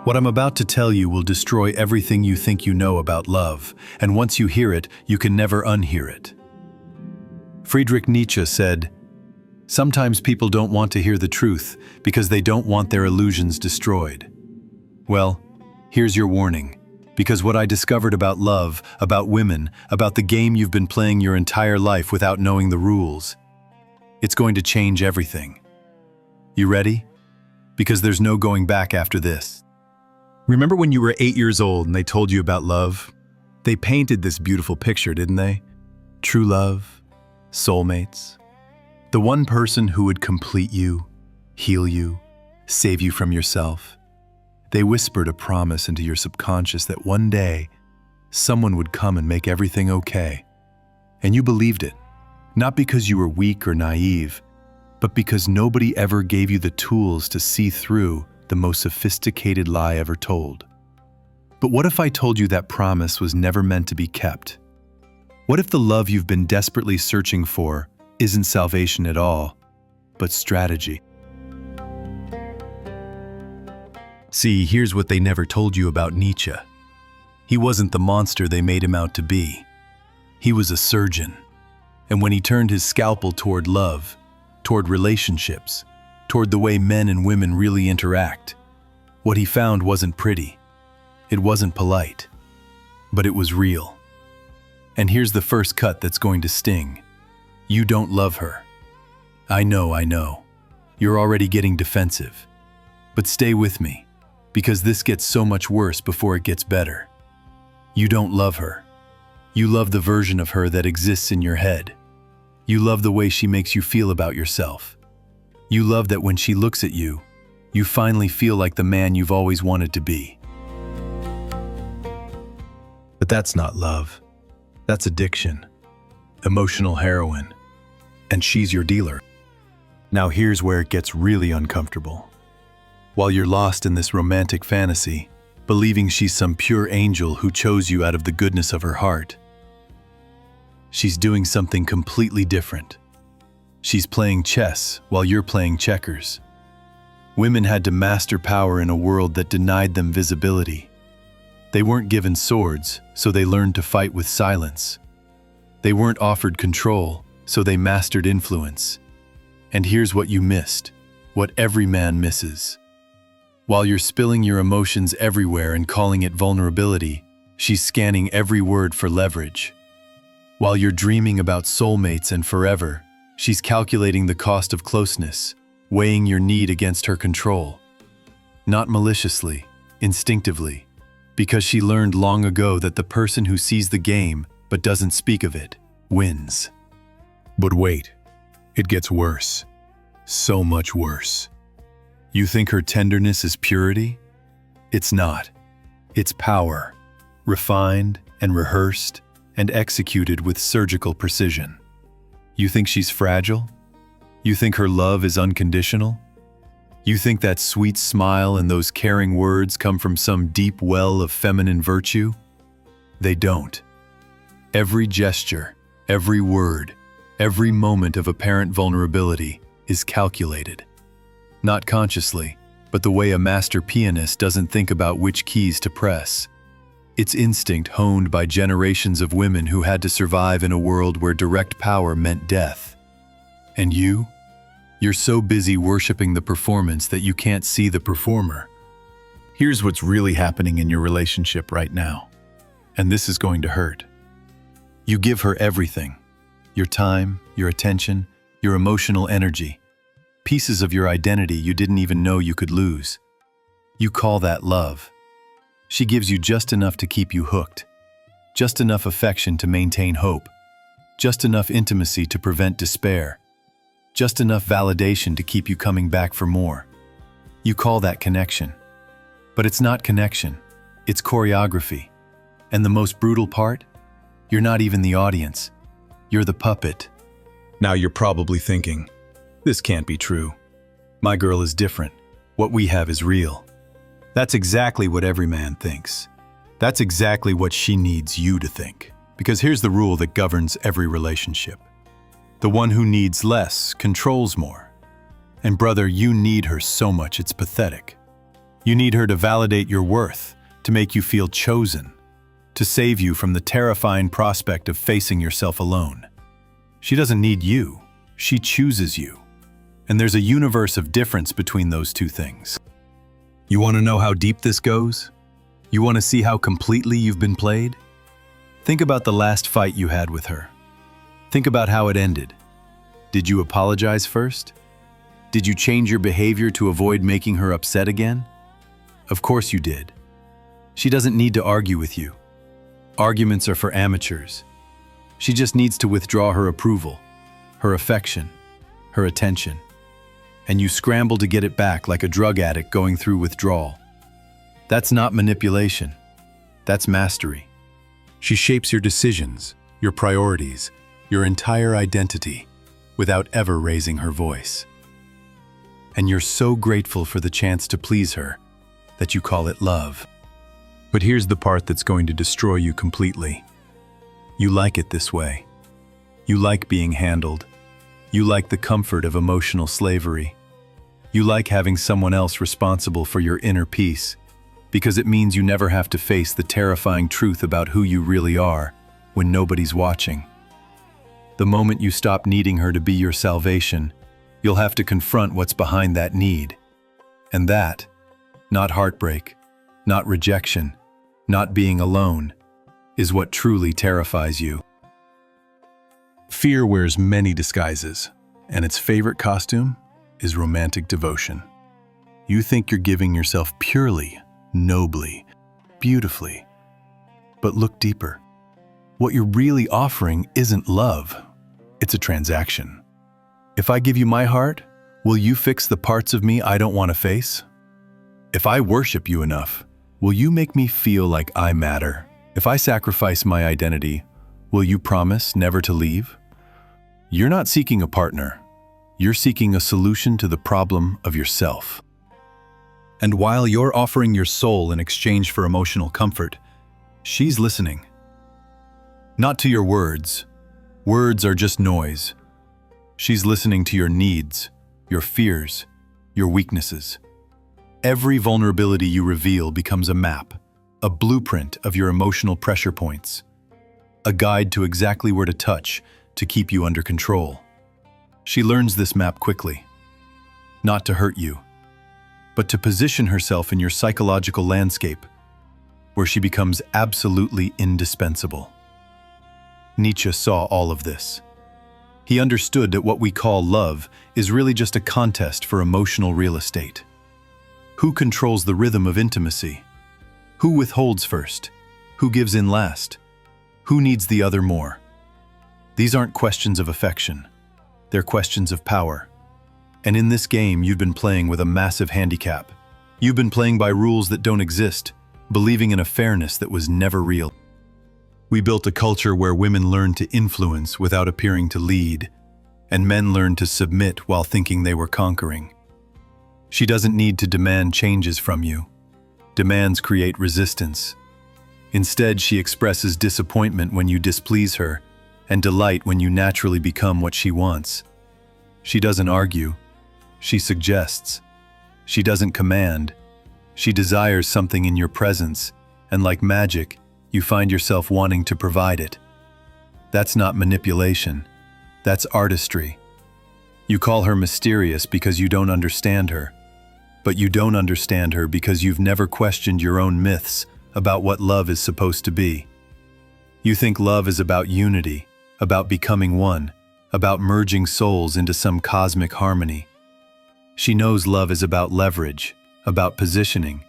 What I'm about to tell you will destroy everything you think you know about love, and once you hear it, you can never unhear it. Friedrich Nietzsche said, "Sometimes people don't want to hear the truth because they don't want their illusions destroyed." Well, here's your warning, because what I discovered about love, about women, about the game you've been playing your entire life without knowing the rules, it's going to change everything. You ready? Because there's no going back after this. Remember when you were 8 years old and they told you about love? They painted this beautiful picture, didn't they? True love, soulmates, the one person who would complete you, heal you, save you from yourself. They whispered a promise into your subconscious that one day someone would come and make everything okay. And you believed it, not because you were weak or naive, but because nobody ever gave you the tools to see through the most sophisticated lie ever told. But what if I told you that promise was never meant to be kept? What if the love you've been desperately searching for isn't salvation at all, but strategy? See, here's what they never told you about Nietzsche. He wasn't the monster they made him out to be. He was a surgeon. And when he turned his scalpel toward love, toward relationships, toward the way men and women really interact, what he found wasn't pretty. It wasn't polite. But it was real. And here's the first cut that's going to sting. You don't love her. I know. You're already getting defensive. But stay with me, because this gets so much worse before it gets better. You don't love her. You love the version of her that exists in your head. You love the way she makes you feel about yourself. You love that when she looks at you, you finally feel like the man you've always wanted to be. But that's not love. That's addiction, emotional heroin, and she's your dealer. Now here's where it gets really uncomfortable. While you're lost in this romantic fantasy, believing she's some pure angel who chose you out of the goodness of her heart, she's doing something completely different. She's playing chess while you're playing checkers. Women had to master power in a world that denied them visibility. They weren't given swords, so they learned to fight with silence. They weren't offered control, so they mastered influence. And here's what you missed, what every man misses. While you're spilling your emotions everywhere and calling it vulnerability, she's scanning every word for leverage. While you're dreaming about soulmates and forever, she's calculating the cost of closeness, weighing your need against her control. Not maliciously, instinctively, because she learned long ago that the person who sees the game but doesn't speak of it wins. But wait, it gets worse. So much worse. You think her tenderness is purity? It's not. It's power, refined and rehearsed and executed with surgical precision. You think she's fragile? You think her love is unconditional? You think that sweet smile and those caring words come from some deep well of feminine virtue? They don't. Every gesture, every word, every moment of apparent vulnerability is calculated. Not consciously, but the way a master pianist doesn't think about which keys to press. It's instinct honed by generations of women who had to survive in a world where direct power meant death. And you're so busy worshiping the performance that you can't see the performer. Here's what's really happening in your relationship right now. And this is going to hurt. You give her everything. Your time, your attention, your emotional energy. Pieces of your identity you didn't even know you could lose. You call that love. She gives you just enough to keep you hooked. Just enough affection to maintain hope. Just enough intimacy to prevent despair. Just enough validation to keep you coming back for more. You call that connection. But it's not connection. It's choreography. And the most brutal part? You're not even the audience. You're the puppet. Now you're probably thinking, this can't be true. My girl is different. What we have is real. That's exactly what every man thinks. That's exactly what she needs you to think. Because here's the rule that governs every relationship. The one who needs less controls more. And brother, you need her so much it's pathetic. You need her to validate your worth, to make you feel chosen, to save you from the terrifying prospect of facing yourself alone. She doesn't need you, she chooses you. And there's a universe of difference between those two things. You want to know how deep this goes? You want to see how completely you've been played? Think about the last fight you had with her. Think about how it ended. Did you apologize first? Did you change your behavior to avoid making her upset again? Of course you did. She doesn't need to argue with you. Arguments are for amateurs. She just needs to withdraw her approval, her affection, her attention. And you scramble to get it back like a drug addict going through withdrawal. That's not manipulation. That's mastery. She shapes your decisions, your priorities, your entire identity, without ever raising her voice. And you're so grateful for the chance to please her that you call it love. But here's the part that's going to destroy you completely. You like it this way. You like being handled. You like the comfort of emotional slavery. You like having someone else responsible for your inner peace, because it means you never have to face the terrifying truth about who you really are when nobody's watching. The moment you stop needing her to be your salvation, you'll have to confront what's behind that need. And that, not heartbreak, not rejection, not being alone, is what truly terrifies you. Fear wears many disguises, and its favorite costume is romantic devotion. You think you're giving yourself purely, nobly, beautifully. But look deeper. What you're really offering isn't love. It's a transaction. If I give you my heart, will you fix the parts of me I don't want to face? If I worship you enough, will you make me feel like I matter? If I sacrifice my identity, will you promise never to leave? You're not seeking a partner. You're seeking a solution to the problem of yourself. And while you're offering your soul in exchange for emotional comfort, she's listening. Not to your words. Words are just noise. She's listening to your needs, your fears, your weaknesses. Every vulnerability you reveal becomes a map, a blueprint of your emotional pressure points, a guide to exactly where to touch to keep you under control. She learns this map quickly, not to hurt you, but to position herself in your psychological landscape, where she becomes absolutely indispensable. Nietzsche saw all of this. He understood that what we call love is really just a contest for emotional real estate. Who controls the rhythm of intimacy? Who withholds first? Who gives in last? Who needs the other more? These aren't questions of affection. They're questions of power. And in this game, you've been playing with a massive handicap. You've been playing by rules that don't exist, believing in a fairness that was never real. We built a culture where women learned to influence without appearing to lead, and men learned to submit while thinking they were conquering. She doesn't need to demand changes from you. Demands create resistance. Instead, she expresses disappointment when you displease her, and delight when you naturally become what she wants. She doesn't argue. She suggests. She doesn't command. She desires something in your presence, and like magic, you find yourself wanting to provide it. That's not manipulation. That's artistry. You call her mysterious because you don't understand her, but you don't understand her because you've never questioned your own myths about what love is supposed to be. You think love is about unity, about becoming one, about merging souls into some cosmic harmony. She knows love is about leverage, about positioning,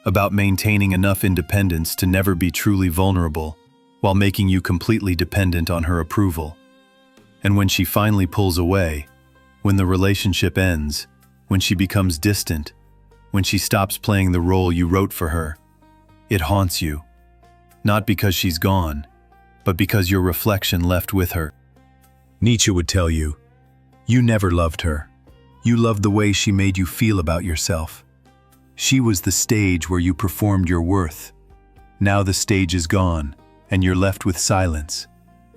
about maintaining enough independence to never be truly vulnerable, while making you completely dependent on her approval. And when she finally pulls away, when the relationship ends, when she becomes distant, when she stops playing the role you wrote for her, it haunts you. Not because she's gone, but because your reflection left with her. Nietzsche would tell you, you never loved her. You loved the way she made you feel about yourself. She was the stage where you performed your worth. Now the stage is gone, and you're left with silence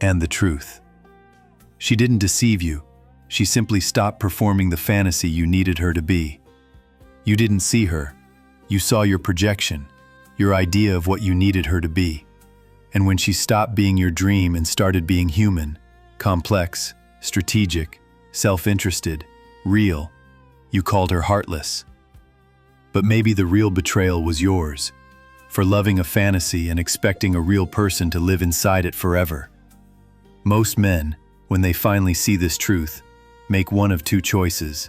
and the truth. She didn't deceive you. She simply stopped performing the fantasy you needed her to be. You didn't see her. You saw your projection, your idea of what you needed her to be. And when she stopped being your dream and started being human, complex, strategic, self-interested, real, you called her heartless. But maybe the real betrayal was yours, for loving a fantasy and expecting a real person to live inside it forever. Most men, when they finally see this truth, make one of two choices.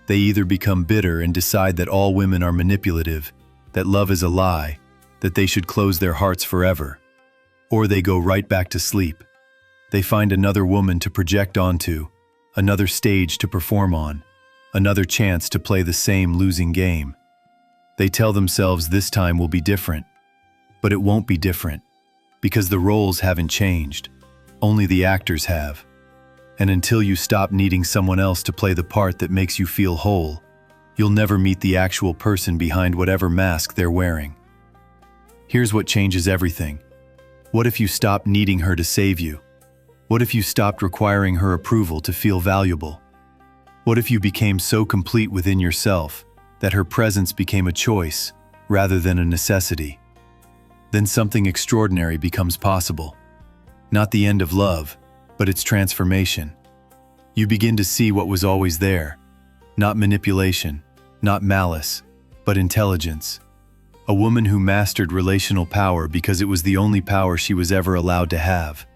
They either become bitter and decide that all women are manipulative, that love is a lie, that they should close their hearts forever, or they go right back to sleep. They find another woman to project onto, another stage to perform on, another chance to play the same losing game. They tell themselves this time will be different, but it won't be different, because the roles haven't changed, only the actors have. And until you stop needing someone else to play the part that makes you feel whole, you'll never meet the actual person behind whatever mask they're wearing. Here's what changes everything. What if you stopped needing her to save you? What if you stopped requiring her approval to feel valuable? What if you became so complete within yourself that her presence became a choice rather than a necessity? Then something extraordinary becomes possible. Not the end of love, but its transformation. You begin to see what was always there. Not manipulation, not malice, but intelligence. A woman who mastered relational power because it was the only power she was ever allowed to have.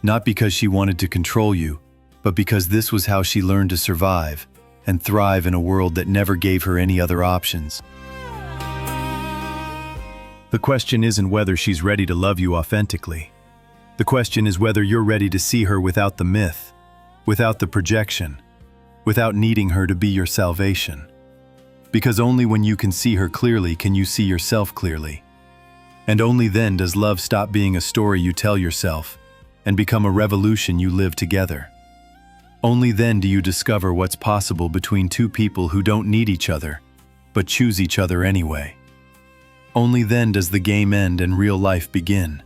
Not because she wanted to control you, but because this was how she learned to survive and thrive in a world that never gave her any other options. The question isn't whether she's ready to love you authentically. The question is whether you're ready to see her without the myth, without the projection, without needing her to be your salvation. Because only when you can see her clearly can you see yourself clearly. And only then does love stop being a story you tell yourself and become a revolution you live together. Only then do you discover what's possible between two people who don't need each other, but choose each other anyway. Only then does the game end and real life begin.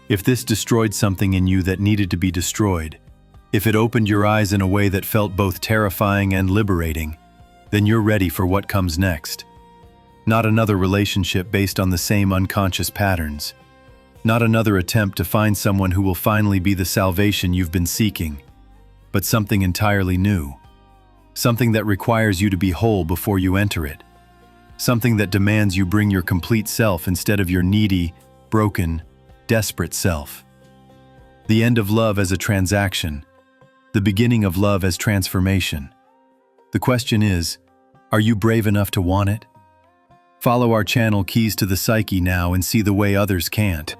If this destroyed something in you that needed to be destroyed, if it opened your eyes in a way that felt both terrifying and liberating, then you're ready for what comes next. Not another relationship based on the same unconscious patterns. Not another attempt to find someone who will finally be the salvation you've been seeking, but something entirely new. Something that requires you to be whole before you enter it. Something that demands you bring your complete self instead of your needy, broken, desperate self. The end of love as a transaction. The beginning of love as transformation. The question is, are you brave enough to want it? Follow our channel Keys to the Psyche now and see the way others can't.